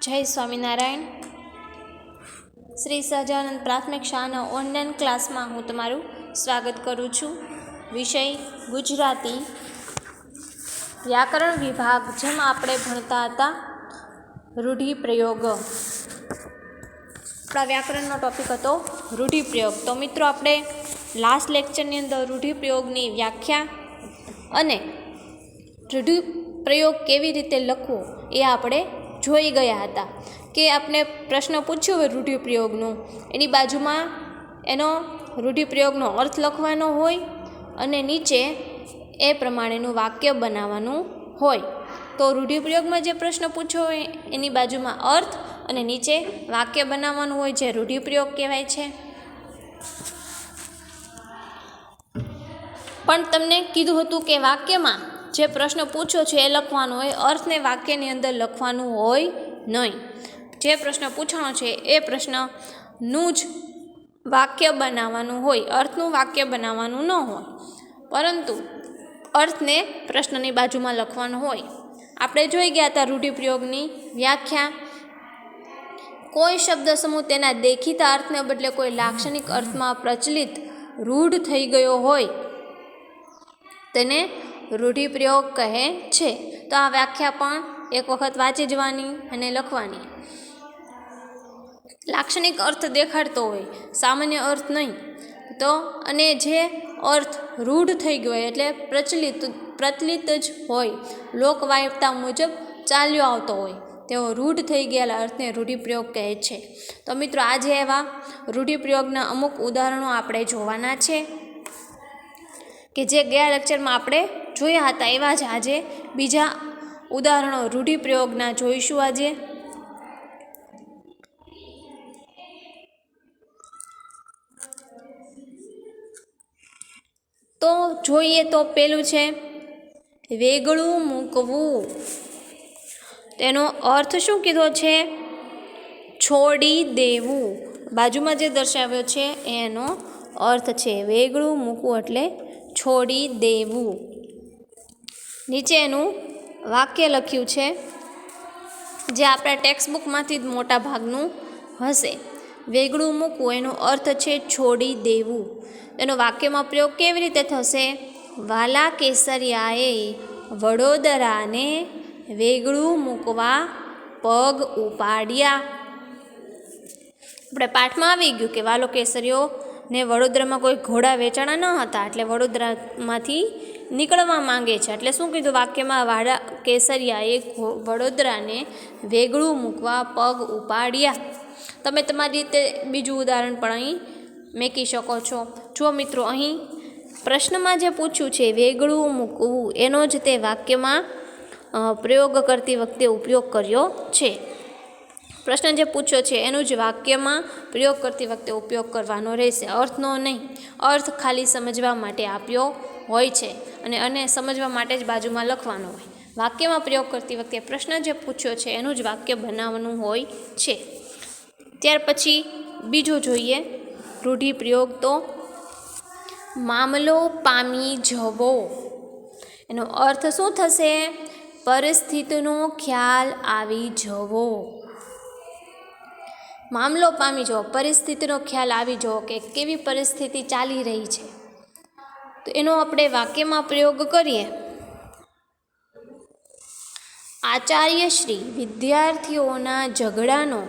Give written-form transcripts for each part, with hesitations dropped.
જય સ્વામિનારાયણ. શ્રી સહજાનંદ પ્રાથમિક શાળાના ઓનલાઈન ક્લાસમાં હું તમારું સ્વાગત કરું છું. વિષય ગુજરાતી વ્યાકરણ વિભાગ, જેમાં આપણે ભણતા હતા રૂઢિપ્રયોગ. આપણા વ્યાકરણનો ટોપિક હતો રૂઢિપ્રયોગ. તો મિત્રો, આપણે લાસ્ટ લેક્ચરની અંદર રૂઢિપ્રયોગની વ્યાખ્યા અને રૂઢિપ્રયોગ કેવી રીતે લખવો એ આપણે જોઈ ગયા હતા. કે આપણે પ્રશ્ન પૂછ્યો હોય રૂઢિપ્રયોગનું, એની બાજુમાં એનો રૂઢિપ્રયોગનો અર્થ લખવાનો હોય અને નીચે એ પ્રમાણેનું વાક્ય બનાવવાનું હોય. તો રૂઢિપ્રયોગમાં જે પ્રશ્ન પૂછ્યો હોય એની બાજુમાં અર્થ અને નીચે વાક્ય બનાવવાનું હોય, જે રૂઢિપ્રયોગ કહેવાય છે. પણ તમને કીધું હતું કે વાક્યમાં જે પ્રશ્ન પૂછ્યો છે એ લખવાનો હોય, અર્થને વાક્યની અંદર લખવાનું હોય નહીં. જે પ્રશ્ન પૂછાણો છે એ પ્રશ્નનું જ વાક્ય બનાવવાનું હોય, અર્થનું વાક્ય બનાવવાનું ન હોય, પરંતુ અર્થને પ્રશ્નની બાજુમાં લખવાનું હોય. આપણે જોઈ ગયા હતા રૂઢિપ્રયોગની વ્યાખ્યા. કોઈ શબ્દ સમૂહ તેના દેખીતા અર્થને બદલે કોઈ લાક્ષણિક અર્થમાં પ્રચલિત રૂઢ થઈ ગયો હોય તેને રૂઢિપ્રયોગ કહે છે. તો આ વ્યાખ્યા પણ એક વખત વાંચી જવાની અને લખવાની. લાક્ષણિક અર્થ દેખાડતો હોય, સામાન્ય અર્થ નહીં. તો અને જે અર્થ રૂઢ થઈ ગયો હોય એટલે પ્રચલિત જ હોય, લોકવાયકતા મુજબ ચાલ્યો આવતો હોય, તેઓ રૂઢ થઈ ગયેલા અર્થને રૂઢિપ્રયોગ કહે છે. તો મિત્રો, આજે એવા રૂઢિપ્રયોગના અમુક ઉદાહરણો આપણે જોવાના છે કે જે ગયા લેક્ચરમાં આપણે જોયા હતા. એવા જ આજે બીજા ઉદાહરણો રૂઢિપ્રયોગના જોઈશું આજે. તો જોઈએ તો પેલું છે વેગળું મૂકવું. તેનો અર્થ શું કીધો છે? છોડી દેવું. બાજુમાં જે દર્શાવ્યો છે એનો અર્થ છે વેગળું મૂકવું એટલે છોડી દેવું. નીચે એનું વાક્ય લખ્યું છે, જે આપણા ટેક્સ્ટબુકમાંથી જ મોટા ભાગનું હશે. વેગળું મૂકવું એનો અર્થ છે છોડી દેવું. એનો વાક્યમાં પ્રયોગ કેવી રીતે થશે? વાલા કેસરિયાએ વડોદરાને વેગળું મૂકવા પગ ઉપાડ્યા. આપણે પાઠમાં આવી ગયું કે વાલો કેસરીઓ ને વડોદરામાં કોઈ ઘોડા વેચાણા ન હતા, એટલે વડોદરામાંથી નીકળવા માંગે છે. એટલે શું કીધું વાક્યમાં? વાલા કેસરિયાએ વડોદરાને વેગળું મૂકવા પગ ઉપાડ્યા. તમે તમારી રીતે બીજું ઉદાહરણ પણ અહીં મેકી શકો છો. જો મિત્રો, અહીં પ્રશ્નમાં જે પૂછ્યું છે વેગળું મૂકવું, એનો જ તે વાક્યમાં પ્રયોગ કરતી વખતે ઉપયોગ કર્યો છે. પ્રશ્ન જે પૂછ્યો છે એનું જ વાક્યમાં પ્રયોગ કરતી વખતે ઉપયોગ કરવાનો રહેશે, અર્થનો નહીં. અર્થ ખાલી સમજવા માટે આપ્યો હોય છે અને સમજવા માટે જ બાજુમાં લખવાનો હોય. વાક્યમાં પ્રયોગ કરતી વખતે પ્રશ્ન જે પૂછ્યો છે એનું જ વાક્ય બનાવવાનું હોય છે. ત્યાર પછી બીજો જોઈએ રૂઢિપ્રયોગ, તો મામલો પામી જવો. એનો અર્થ શું થશે? પરિસ્થિતિનો ખ્યાલ આવી જવો. મામલો પામી જવો, પરિસ્થિતિનો ખ્યાલ આવી જવો કે કેવી પરિસ્થિતિ ચાલી રહી છે. તો એનો આપણે વાક્યમાં પ્રયોગ કરીએ. આચાર્યશ્રી વિદ્યાર્થીઓના ઝઘડાનો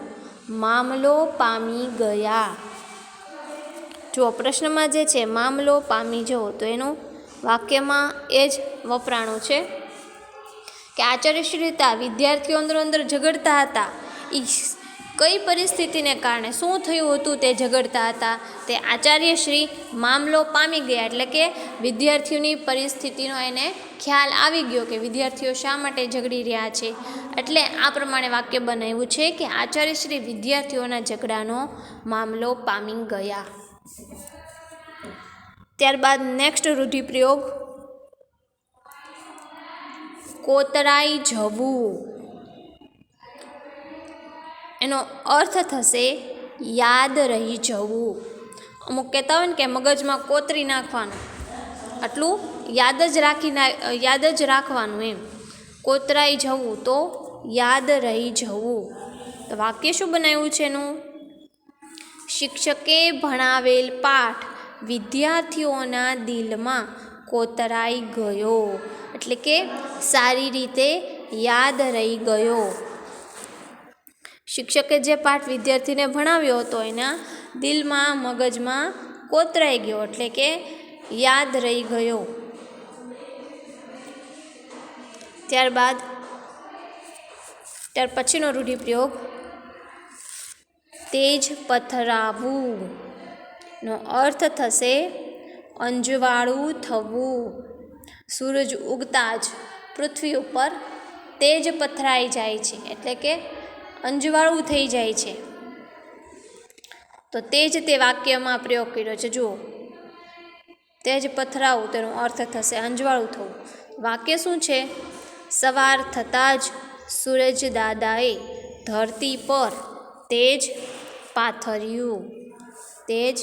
મામલો પામી ગયા. જો પ્રશ્નમાં જે છે મામલો પામી જવો, તો એનું વાક્યમાં એ જ વપરાણું છે કે આચાર્યશ્રી વિદ્યાર્થીઓ અંદર ઝઘડતા હતા. એ કઈ પરિસ્થિતિને કારણે શું થયું હતું તે ઝઘડતા હતા, તે આચાર્યશ્રી મામલો પામી ગયા. એટલે કે વિદ્યાર્થીઓની પરિસ્થિતિનો એને ખ્યાલ આવી ગયો કે વિદ્યાર્થીઓ શા માટે ઝઘડી રહ્યા છે. એટલે આ પ્રમાણે વાક્ય બનાવ્યું છે કે આચાર્યશ્રી વિદ્યાર્થીઓના ઝઘડાનો મામલો પામી ગયા. ત્યારબાદ નેક્સ્ટ રૂઢિપ્રયોગ કોતરાઈ જવું. એનો અર્થ થશે યાદ રહી જવું. અમુક કહેતા હોય ને કે મગજમાં કોતરી નાખવાનું, આટલું યાદ જ રાખવાનું એમ. કોતરાઈ જવું તો યાદ રહી જવું. તો વાક્ય શું બનાવ્યું છે એનું? શિક્ષકે ભણાવેલ પાઠ વિદ્યાર્થીઓના દિલમાં કોતરાઈ ગયો, એટલે કે સારી રીતે યાદ રહી ગયો. શિક્ષકે જે પાઠ વિદ્યાર્થીને ભણાવ્યો હતો એના દિલમાં, મગજમાં કોતરાઈ ગયો, એટલે કે યાદ રહી ગયો. ત્યાર પછીનો રૂઢિપ્રયોગ તેજ પથરાવું નો અર્થ થશે અંજવાળું થવું. સૂરજ ઉગતા જ પૃથ્વી ઉપર તેજ પથરાઈ જાય છે, એટલે કે અંજવાળું થઈ જાય છે. તો તેજ તે વાક્યમાં પ્રયોગ કર્યો છે. જુઓ, તેજ પથરાવું તેનો અર્થ થશે અંજવાળું થવું. વાક્ય શું છે? સવાર થતાં જ સૂરજ દાદાએ ધરતી પર તેજ પાથર્યું. તેજ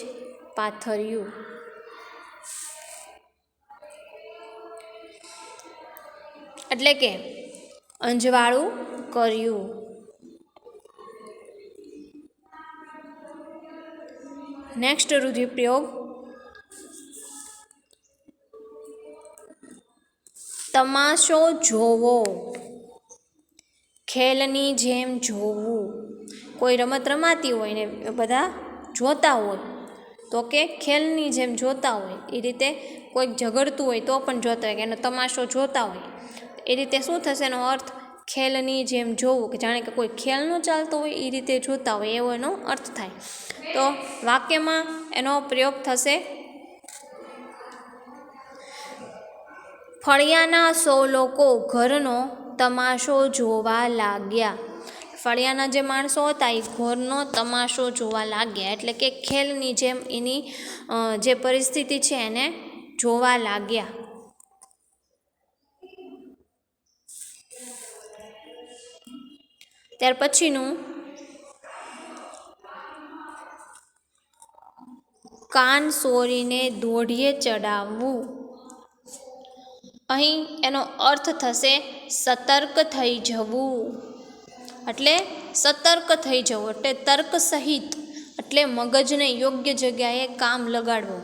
પાથર્યું. એટલે કે અંજવાળું કર્યું. નેક્સ્ટ રૂઢિપ્રયોગ તમાશો જોવો. ખેલની જેમ જોવું. કોઈ રમત રમાતી હોય ને બધા જોતા હોય તો કે ખેલની જેમ જોતા હોય, એ રીતે કોઈક ઝઘડતું હોય તો પણ જોતા હોય, કે એનો તમાશો જોતા હોય. એ રીતે શું થશે એનો અર્થ? ખેલની જેમ જોવું, કે જાણે કે કોઈ ખેલનો ચાલતો હોય એ રીતે જોતા હોય, એવો એનો અર્થ થાય. તો વાક્યમાં એનો પ્રયોગ થશે ફળિયાના 100 લોકો ઘરનો તમાશો જોવા લાગ્યા. ફળિયાના જે માણસો હતા એ ઘરનો તમાશો જોવા લાગ્યા, એટલે કે ખેલની જેમ એની જે પરિસ્થિતિ છે એને જોવા લાગ્યા. ત્યાર પછીનું કાન સોરીને દોઢીએ ચડાવવું. અહીં એનો અર્થ થશે સતર્ક થઈ જવું. એટલે સતર્ક થઈ જવું એટલે તર્ક સહિત, એટલે મગજને યોગ્ય જગ્યાએ કામ લગાડવું.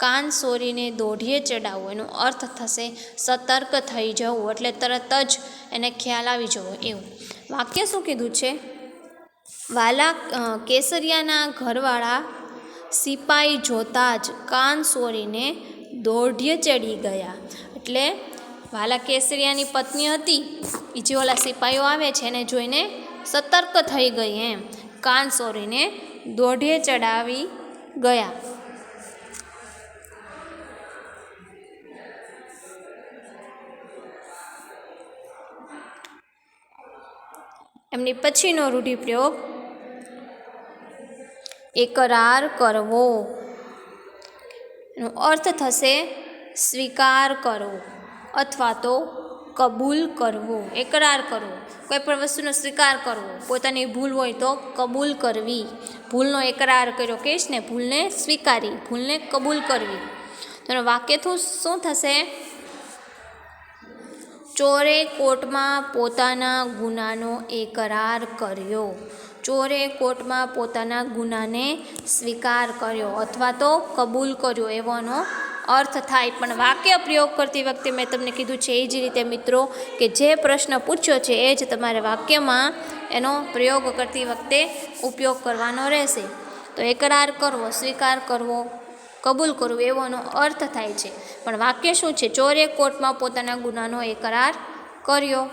કાન સોરીને દોઢીએ ચડાવવું એનો અર્થ થશે સતર્ક થઈ જવું, એટલે તરત જ એને ખ્યાલ આવી જવો એવું. વાક્ય શું કીધું છે? વાલા કેસરિયાના ઘરવાળા સિપાઈ જોતા જ કાન સોરીને દોઢીએ ચડી ગયા. એટલે વાલા કેસરિયાની પત્ની હતી એ જે ઓલા સિપાઈઓ આવે છે એને જોઈને સતર્ક થઈ ગઈ, એમ કાન સોરીને દોઢીએ ચડાવી ગયા. એમની પછીનો રૂઢિપ્રયોગ એકરાર કરવો. એનો અર્થ થશે સ્વીકાર કરવો અથવા તો કબૂલ કરવો. એકરાર કરવો, કોઈ પણ વસ્તુનો સ્વીકાર કરવો. પોતાની ભૂલ હોય તો કબૂલ કરવી. ભૂલનો એકરાર કર્યો કહીશ ને, ભૂલને સ્વીકારી, ભૂલને કબૂલ કરવી. તો વાક્ય શું થશે? ચોરે કોર્ટમાં પોતાના ગુનાનો એકરાર કર્યો. ચોરે કોર્ટમાં પોતાના ગુનાને સ્વીકાર કર્યો અથવા તો કબૂલ કર્યો એવાનો અર્થ થાય. પણ વાક્ય પ્રયોગ કરતી વખતે મેં તમને કીધું છે એ જ રીતે મિત્રો, કે જે પ્રશ્ન પૂછ્યો છે એ જ તમારે વાક્યમાં એનો પ્રયોગ કરતી વખતે ઉપયોગ કરવાનો રહેશે. તો એકરાર કરવો, સ્વીકાર કરવો, કબૂલ કરવું એવાનો અર્થ થાય છે. પણ વાક્ય શું છે? ચોરે કોર્ટમાં પોતાના ગુનાનો એકરાર કર્યો.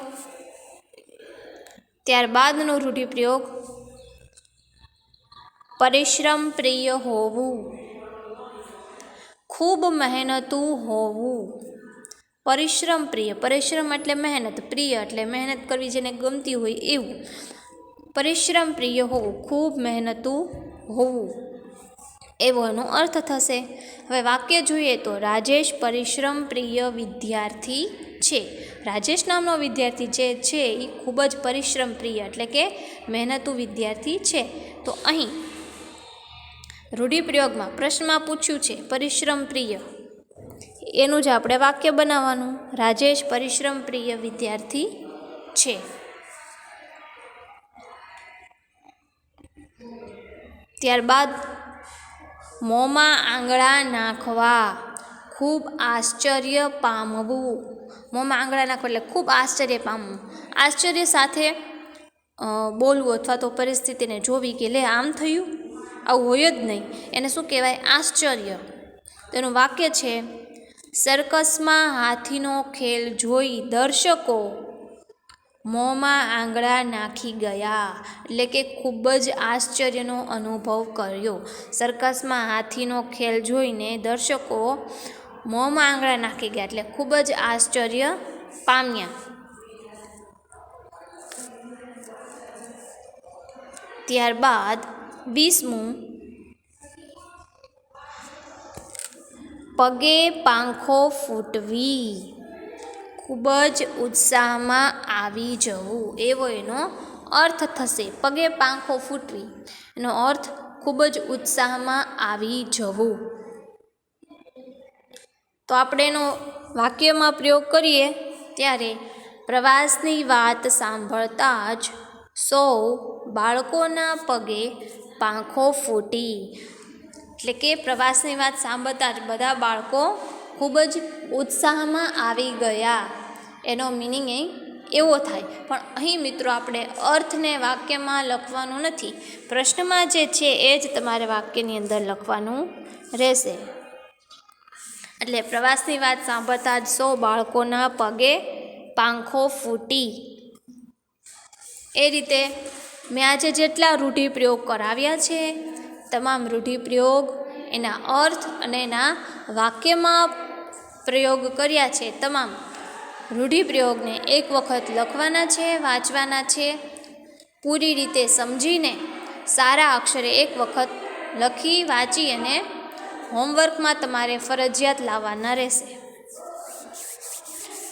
ત્યારબાદનો રૂઢિપ્રયોગ પરિશ્રમ પ્રિય હોવું. ખૂબ મહેનતું હોવું. પરિશ્રમ પ્રિય, પરિશ્રમ એટલે મહેનત, પ્રિય એટલે મહેનત કરવી જેને ગમતી હોય એવું. પરિશ્રમ પ્રિય હોવું, ખૂબ મહેનતું હોવું એવો એનો અર્થ થશે. હવે વાક્ય જોઈએ તો રાજેશ પરિશ્રમ પ્રિય વિદ્યાર્થી છે. રાજેશ નામનો વિદ્યાર્થી જે છે એ ખૂબ જ પરિશ્રમ પ્રિય એટલે કે મહેનતુ વિદ્યાર્થી છે. તો અહીં રૂઢિપ્રયોગમાં પ્રશ્નમાં પૂછ્યું છે પરિશ્રમ પ્રિય, એનું જ આપણે વાક્ય બનાવવાનું. રાજેશ પરિશ્રમ પ્રિય વિદ્યાર્થી છે. ત્યારબાદ મોંમાં આંગળા નાખવા, ખૂબ આશ્ચર્ય પામવું. મોંમાં આંગળા નાખવા એટલે ખૂબ આશ્ચર્ય પામવું, આશ્ચર્ય સાથે બોલવું અથવા તો પરિસ્થિતિને જોવી કે લે આમ થયું, આવું હોય જ નહીં, એને શું કહેવાય? આશ્ચર્ય. તેનું વાક્ય છે, સર્કસમાં હાથીનો ખેલ જોઈ દર્શકો મોંમાં આંગળા નાખી ગયા, એટલે કે ખૂબ જ આશ્ચર્યનો અનુભવ કર્યો. સર્કસમાં હાથીનો ખેલ જોઈને દર્શકો મોંમાં આંગળા નાખી ગયા એટલે ખૂબ જ આશ્ચર્ય પામ્યા. ત્યારબાદ 20મું, પગે પાંખો ફૂટવી, ખૂબ જ ઉત્સાહમાં આવી જવું, એવો એનો અર્થ થશે. પગે પાંખો ફૂટવી એનો અર્થ ખૂબ જ ઉત્સાહમાં આવી જવું. તો આપણે એનો વાક્યમાં પ્રયોગ કરીએ ત્યારે પ્રવાસની વાત સાંભળતા જ સૌ બાળકોના પગે પાંખો ફૂટી, એટલે કે પ્રવાસની વાત સાંભળતા જ બધા બાળકો ખૂબ જ ઉત્સાહમાં આવી ગયા, એનો મિનિંગ એવો થાય. પણ અહીં મિત્રો આપણે અર્થને વાક્યમાં લખવાનું નથી, પ્રશ્નમાં જે છે એ જ તમારે વાક્યની અંદર લખવાનું રહેશે. એટલે પ્રવાસની વાત સાંભળતા જ સૌ બાળકોના પગે પાંખો ફૂટી. એ રીતે મેં આજે જેટલા રૂઢિપ્રયોગ કરાવ્યા છે, તમામ રૂઢિપ્રયોગ, એના અર્થ અને એના વાક્યમાં પ્રયોગ કર્યા છે, તમામ રૂઢિપ્રયોગને એક વખત લખવાના છે, વાંચવાના છે, પૂરી રીતે સમજીને સારા અક્ષરે એક વખત લખી વાંચી અને હોમવર્કમાં તમારે ફરજિયાત લાવવાના રહેશે.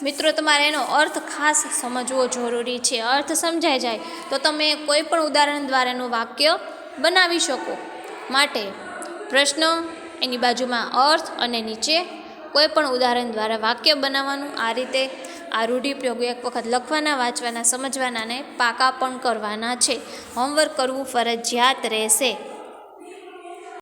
મિત્રો તમારે એનો અર્થ ખાસ સમજવો જરૂરી છે. અર્થ સમજાઈ જાય તો તમે કોઈ પણ ઉદાહરણ દ્વારા એનું વાક્ય બનાવી શકો. માટે પ્રશ્ન, એની બાજુમાં અર્થ અને નીચે કોઈ પણ ઉદાહરણ દ્વારા વાક્ય બનાવવાનું. આ રીતે આ રૂઢિપ્રયોગો એક વખત લખવાના, વાંચવાના, સમજવાના અને પાકા પણ કરવાના છે. હોમવર્ક કરવું ફરજિયાત રહેશે.